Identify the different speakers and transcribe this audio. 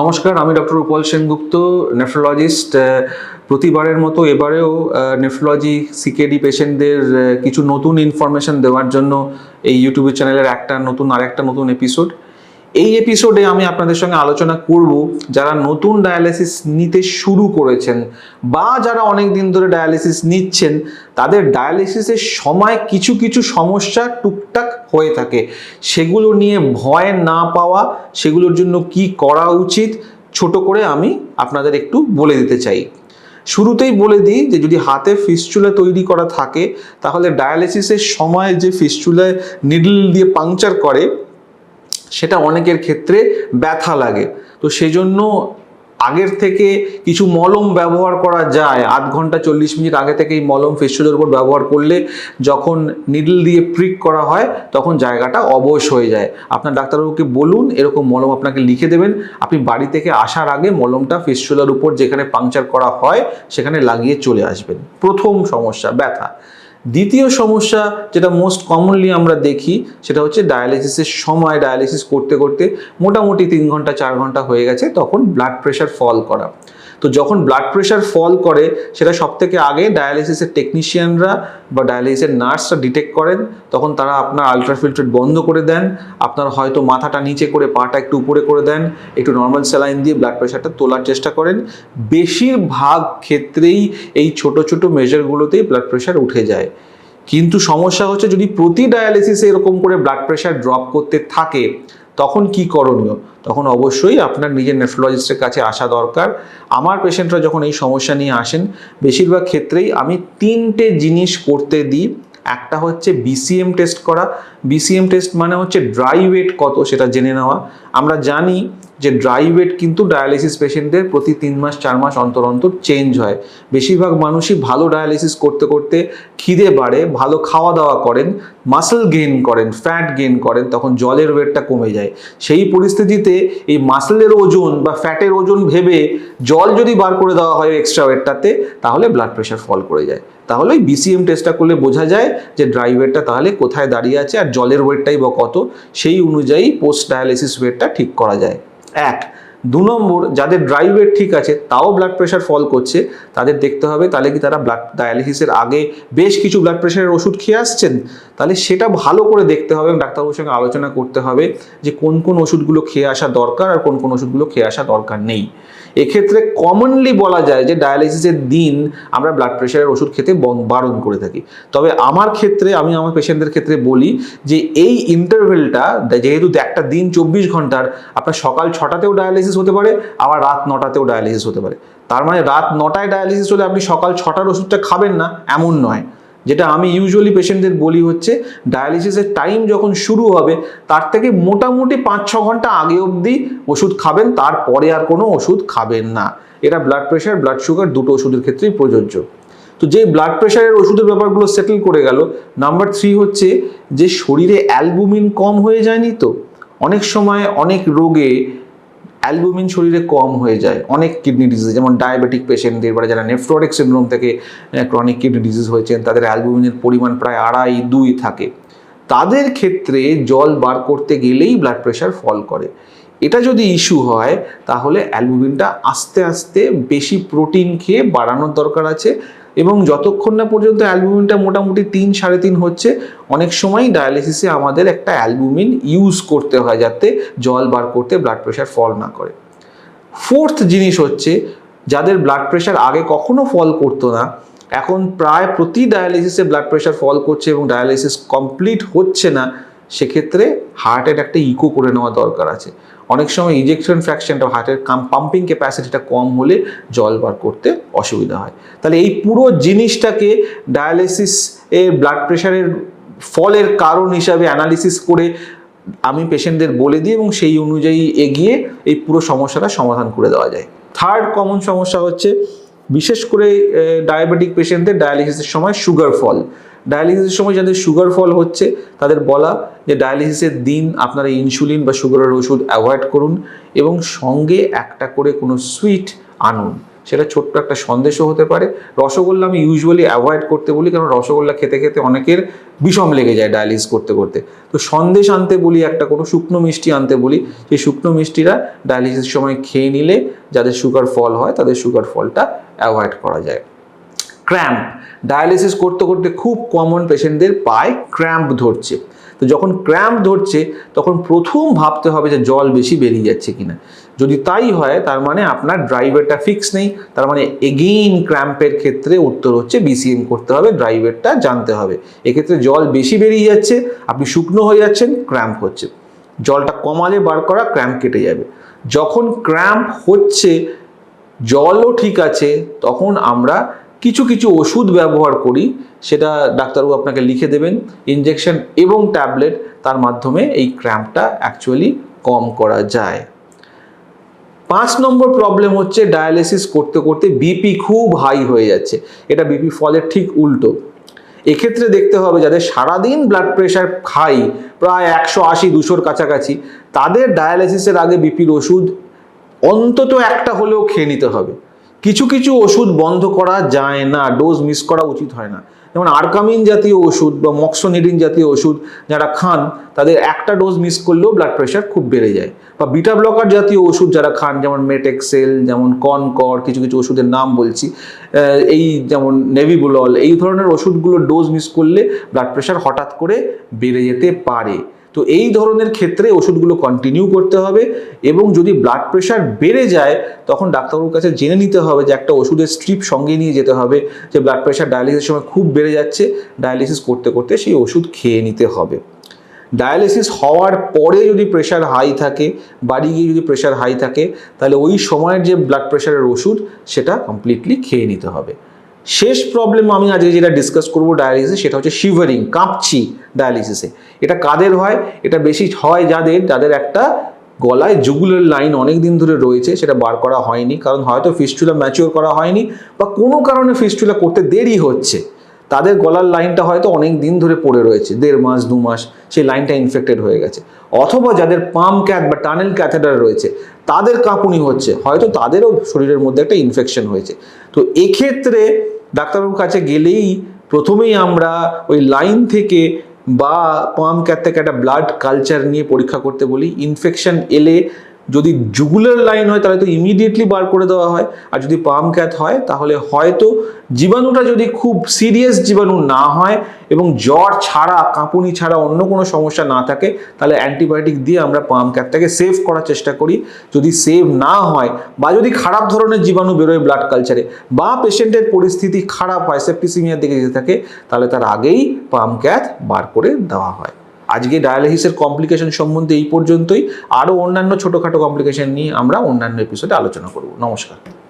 Speaker 1: নমস্কার, আমি ডক্টর উপল সেনগুপ্ত, নেফ্রোলজিস্ট। প্রতিবারের মতো এবারেও নেফ্রোলজি সিকেডি পেশেন্টদের কিছু নতুন ইনফরমেশন দেওয়ার জন্য এই ইউটিউব চ্যানেলের আরেকটা নতুন এপিসোড। এই এপিসোডে আমি আপনাদের সঙ্গে আলোচনা করব যারা নতুন ডায়ালিসিস নিতে শুরু করেছেন বা যারা অনেক দিন ধরে ডায়ালিসিস নিচ্ছেন, তাদের ডায়ালিসিসের সময় কিছু কিছু সমস্যা টুকটাক হয়ে থাকে। সেগুলো নিয়ে ভয় না পাওয়া, সেগুলোর জন্য কি করা উচিত, ছোট করে আমি আপনাদের একটু বলে দিতে চাই। শুরুতেই বলে দিই যে যদি হাতে ফিস্চুলা তৈরি করা থাকে, তাহলে ডায়ালিসিসের সময় যে ফিস্চুলায় নিডল দিয়ে পাংচার করে সেটা অনেকের ক্ষেত্রে ব্যথা লাগে। তো সেই জন্য আগের থেকে কিছু মলম ব্যবহার করা যায়। আধ ঘন্টা 40 মিনিট আগে থেকে এই মলম ফিস্চুলার উপর ব্যবহার করলে যখন নিডল দিয়ে প্রিক করা হয় তখন জায়গাটা অবশ হয়ে যায়। আপনার ডাক্তারবাবুকে বলুন এরকম মলম আপনাকে লিখে দেবেন। আপনি বাড়ি থেকে আসার আগে মলমটা ফিস্চুলার উপর যেখানে পাংচার করা হয় সেখানে লাগিয়ে চলে আসবেন। প্রথম সমস্যা ব্যথা। দ্বিতীয় সমস্যা যেটা মোস্ট কমনলি আমরা দেখি সেটা হচ্ছে ডায়ালিসিসের সময় ডায়ালিসিস করতে করতে মোটামুটি 3 ঘন্টা 4 ঘন্টা হয়ে গেছে, তখন ব্লাড প্রেশার ফল করা। তো যখন ব্লাড প্রেশার ফল করে সেটা সবথেকে আগে ডায়ালিসিসের টেকনিশিয়ানরা বা ডায়ালিসিসের নার্সরা ডিটেক্ট করেন। তখন তারা আপনার আলট্রাফিল্ট্রেট বন্ধ করে দেন, আপনার হয়তো মাথাটা নিচে করে পাটা একটু উপরে করে দেন, একটু নর্মাল স্যালাইন দিয়ে ব্লাড প্রেশারটা তোলার চেষ্টা করেন। বেশিরভাগ ক্ষেত্রেই এই ছোট ছোট মেজারগুলোতেই ব্লাড প্রেশার উঠে যায়। কিন্তু সমস্যা হচ্ছে যদি প্রতি ডায়ালিসিসে এরকম করে ব্লাড প্রেশার ড্রপ করতে থাকে তখন কি করণীয়? তখন অবশ্যই আপনার নিজের নেফ্রোলজিস্টের কাছে আসা দরকার। আমার পেশেন্টরা যখন এই সমস্যা নিয়ে আসেন, বেশিরভাগ ক্ষেত্রেই আমি 3টে জিনিস করতে দিই। একটা হচ্ছে বিসিএম টেস্ট করা। বিসিএম টেস্ট মানে হচ্ছে ড্রাই ওয়েট কত সেটা জেনে নেওয়া। আমরা জানি যে ড্রাই ওয়েট কিন্তু ডায়ালিসিস পেশেন্টদের প্রতি 3 মাস 4 মাস অন্তর অন্তর চেঞ্জ হয়। বেশিরভাগ মানুষই ভালো ডায়ালিসিস করতে করতে খিদে বাড়ে, ভালো খাওয়া দাওয়া করেন, মাসল গেইন করেন, ফ্যাট গেইন করেন, তখন জলের ওয়েটটা কমে যায়। সেই পরিস্থিতিতে এই মাসলের ওজন বা ফ্যাটের ওজন ভেবে জল যদি বার করে দেওয়া হয় এক্সট্রা ওয়েটটাতে, তাহলে ব্লাড প্রেশার ফল করে যায়। তাহলে বিসিএম টেস্টটা করলে বোঝা যায় যে ড্রাই ওয়েটটা তাহলে কোথায় দাঁড়িয়ে আছে আর জলের ওয়েটটাই বা কত, সেই অনুযায়ী পোস্ট ডায়ালিসিস ওয়েটটা ঠিক করা যায়। 1। 2 নম্বর, যাদের ড্রাই ওয়েট ঠিক আছে তাও ব্লাড প্রেশার ফল করছে, তাদের দেখতে হবে তাহলে কি তারা ব্লাড ডায়ালিসিসের আগে বেশ কিছু ব্লাড প্রেশারের ওষুধ খেয়ে আসছেন। তাহলে সেটা ভালো করে দেখতে হবে এবং ডাক্তারবাবুর সঙ্গে আলোচনা করতে হবে যে কোন কোন ওষুধগুলো খেয়ে আসা দরকার আর কোন কোন ওষুধগুলো খেয়ে আসা দরকার নেই। এক্ষেত্রে কমনলি বলা যায় যে ডায়ালিসিসের দিন আমরা ব্লাড প্রেশারের ওষুধ খেতে বারণ করে থাকি। তবে আমার ক্ষেত্রে আমি আমার পেশেন্টদের ক্ষেত্রে বলি যে এই ইন্টারভেলটা যেহেতু একটা দিন 24 ঘন্টার, আপনার সকাল 6টাতেও ডায়ালিসিস হতে পারে, আবার রাত 9টাতেও ডায়ালিসিস হতে পারে। তার মানে রাত 9টায় ডায়ালিসিস হলে আপনি সকাল 6টার ওষুধটা খাবেন না এমন নয়। যেটা আমি ইউজুয়ালি পেশেন্টদের বলি হচ্ছে ডায়ালিসিসের টাইম যখন শুরু হবে তার থেকে মোটামুটি 5-6 ঘন্টা আগে অবধি ওষুধ খাবেন, তারপরে আর কোনো ওষুধ খাবেন না। এটা ব্লাড প্রেশার ব্লাড সুগার দুটো ওষুধের ক্ষেত্রেই প্রযোজ্য। তো যে ব্লাড প্রেশারের ওষুধের ব্যাপারগুলো সেটেল করে গেল, নাম্বার 3 হচ্ছে যে শরীরে অ্যালবুমিন কম হয়ে যায়নি। তো অনেক সময় অনেক রোগে অ্যালবুমিন শরীরে কম হয়ে যায়, অনেক কিডনি ডিজিজ, যেমন ডায়াবেটিক পেশেন্টদের বা যারা নেফ্রোটিক সিনড্রোম থেকে ক্রনিক কিডনি ডিজিজ হয়েছেন তাদের অ্যালবুমিনের পরিমাণ প্রায় 2.5-2 থাকে। তাদের ক্ষেত্রে জল বার করতে গেলেই ব্লাড প্রেশার ফল করে। এটা যদি ইস্যু হয় তাহলে অ্যালবুমিনটা আস্তে আস্তে বেশি প্রোটিন খেয়ে বাড়ানোর দরকার আছে এবং যতক্ষণ না পর্যন্ত অ্যালবুমিনটা মোটামুটি 3-3.5 হচ্ছে, অনেক সময় ডায়ালিসিসে আমাদের একটা অ্যালবুমিন ইউজ করতে হয় যাতে জল বার করতে ব্লাড প্রেশার ফল না করে। 4th জিনিস হচ্ছে যাদের ব্লাড প্রেশার আগে কখনো ফল করতো না, এখন প্রায় প্রতি ডায়ালিসিসে ব্লাড প্রেশার ফল করছে এবং ডায়ালিসিস কমপ্লিট হচ্ছে না, সেক্ষেত্রে হার্টের একটা ইকো করে নেওয়া দরকার আছে। অনেক সময় ইজেকশন ফ্র্যাকশনটা হার্টের পাম্পিং ক্যাপাসিটিটা কম হলে জল বার করতে অসুবিধা হয়। তাহলে এই পুরো জিনিসটাকে ডায়ালিসিস এর ব্লাড প্রেশারের ফলের কারণ হিসাবে অ্যানালিসিস করে আমি পেশেন্টদের বলে দিই এবং সেই অনুযায়ী এগিয়ে এই পুরো সমস্যাটা সমাধান করে দেওয়া যায়। 3rd কমন সমস্যা হচ্ছে বিশেষ করে ডায়াবেটিক পেশেন্টদের ডায়ালিসিসের সময় সুগার ফল। ডায়ালিসিসের সময় যাদের সুগার ফল হচ্ছে তাদের বলা যে ডায়ালিসিসের দিন আপনারা ইনসুলিন বা সুগারের ওষুধ অ্যাভয়েড করুন এবং সঙ্গে একটা করে কোনো সুইট আনুন। সেটা ছোট্ট একটা সন্দেশও হতে পারে। রসগোল্লা আমি ইউজুয়ালি অ্যাভয়েড করতে বলি, কারণ রসগোল্লা খেতে খেতে অনেকের বিষম লেগে যায় ডায়ালিসিস করতে করতে। তো সন্দেশ আনতে বলি, একটা কোনো শুকনো মিষ্টি আনতে বলি, সেই শুকনো মিষ্টিরা ডায়ালিসিস সময় খেয়ে নিলে যাদের সুগার ফল হয় তাদের সুগার ফলটা অ্যাভয়েড করা যায়। ক্র্যাম্প, ডায়ালিসিস করতে করতে খুব কমন পেশেন্টদের পায় ক্র্যাম্প ধরছে। তো যখন ক্র্যাম্প ধরছে তখন প্রথম ভাবতে হবে যে জল বেশি বেরিয়ে যাচ্ছে কিনা। যদি তাই হয় তার মানে আপনার ড্রাইভারটা ফিক্স নেই, তার মানে এগেইন ক্র্যাম্পের ক্ষেত্রে উত্তর হচ্ছে BCM করতে হবে, ড্রাইভারটা জানতে হবে। এক্ষেত্রে জল বেশি বেরিয়ে যাচ্ছে, আপনি শুকনো হয়ে যাচ্ছেন, ক্র্যাম্প হচ্ছে। জলটা কমালে বার করা ক্র্যাম্প কেটে যাবে। যখন ক্র্যাম্প হচ্ছে জলও ঠিক আছে, তখন আমরা কিছু কিছু ওষুধ ব্যবহার করি, সেটা ডাক্তারবাবু আপনাকে লিখে দেবেন, ইনজেকশন এবং ট্যাবলেট, তার মাধ্যমে এই ক্র্যাম্পটা অ্যাকচুয়ালি কম করা যায়। 5 নম্বর প্রবলেম হচ্ছে ডায়ালিসিস করতে করতে বিপি খুব হাই হয়ে যাচ্ছে। এটা বিপি ফলের ঠিক উল্টো। এক্ষেত্রে দেখতে হবে যাদের সারাদিন ব্লাড প্রেশার হাই, প্রায় 180-200-র কাছাকাছি, তাদের ডায়ালিসিসের আগে বিপির ওষুধ অন্তত একটা হলেও খেয়ে নিতে হবে। কিছু কিছু ওষুধ বন্ধ করা যায় না, ডোজ মিস করা উচিত হয় না। যেমন আর্কামিন জাতীয় ওষুধ বা মক্সোনিডিন জাতীয় ওষুধ যারা খান তাদের একটা ডোজ মিস করলেও ব্লাড প্রেশার খুব বেড়ে যায়। বা বিটা ব্লকার জাতীয় ওষুধ যারা খান, যেমন মেটেক্সেল, যেমন কনকর, কিছু কিছু ওষুধের নাম বলছি, এই যেমন নেভিবুলল, এই ধরনের ওষুধগুলো ডোজ মিস করলে ব্লাড প্রেশার হঠাৎ করে বেড়ে যেতে পারে। তো এই ধরনের ক্ষেত্রে ওষুধগুলো কন্টিনিউ করতে হবে, এবং যদি ব্লাড প্রেশার বেড়ে যায় তখন ডাক্তারবাবুর কাছে জেনে নিতে হবে যে একটা ওষুধের স্ট্রিপ সঙ্গে নিয়ে যেতে হবে, যে ব্লাড প্রেশার ডায়ালিসিসের সময় খুব বেড়ে যাচ্ছে, ডায়ালিসিস করতে করতে সেই ওষুধ খেয়ে নিতে হবে। ডায়ালিসিস হওয়ার পরে যদি প্রেশার হাই থাকে, বাড়ি গিয়ে যদি প্রেশার হাই থাকে, তাহলে ওই সময়ের যে ব্লাড প্রেশারের ওষুধ সেটা কমপ্লিটলি খেয়ে নিতে হবে। শেষ প্রবলেম আমি আজকে যেটা ডিসকাস করবো ডায়ালিসিসে, সেটা হচ্ছে শিভারিং, কাঁপছি ডায়ালিসিসে। এটা কাদের হয়? এটা বেশি হয় যাদের একটা গলায় জুগুলার লাইন অনেক দিন ধরে রয়েছে, সেটা বার করা হয়নি, কারণ হয়তো ফিস্টুলা ম্যাচিওর করা হয়নি বা কোনো কারণে ফিস্টুলা করতে দেরি হচ্ছে। তাদের গলার লাইনটা হয়তো অনেক দিন ধরে পড়ে রয়েছে, 1.5 মাস 2 মাস, সেই লাইনটা ইনফেক্টেড হয়ে গেছে। অথবা যাদের পাম্প ক্যাথ বা টানেল ক্যাথেটার রয়েছে, তাদের কাঁপুনি হচ্ছে, হয়তো তাদেরও শরীরের মধ্যে একটা ইনফেকশন হয়েছে। তো এক্ষেত্রে ডাক্তারবাবুর কাছে গেলেই প্রথমেই আমরা ওই লাইন থেকে বা পাম্প ক্যাথ থেকে একটা ব্লাড কালচার নিয়ে পরীক্ষা করতে বলি। ইনফেকশন এলে যদি জুগুলার লাইন হয় তাহলে তো ইমিডিয়েটলি বার করে দেওয়া হয়, আর যদি পাম্প ক্যাথ হয় তাহলে হয়তো জীবাণুটা যদি খুব সিরিয়াস জীবাণু না হয় এবং জ্বর ছাড়া, কাঁপুনি ছাড়া অন্য কোনো সমস্যা না থাকে, তাহলে অ্যান্টিবায়োটিক দিয়ে আমরা পাম্প ক্যাথটাকে সেভ করার চেষ্টা করি। যদি সেভ না হয় বা যদি খারাপ ধরনের জীবাণু বেরোয় ব্লাড কালচারে, বা পেশেন্টের পরিস্থিতি খারাপ হয়, সেপ্টিসিমিয়ার দিকে যেতে থাকে, তাহলে তার আগেই পাম্প ক্যাথ বার করে দেওয়া হয়। আজকে ডায়ালিসিসের কমপ্লিকেশন সম্বন্ধে এই পর্যন্তই। আরও অন্যান্য ছোটোখাটো কমপ্লিকেশন নিয়ে আমরা অন্যান্য এপিসোডে আলোচনা করব। নমস্কার।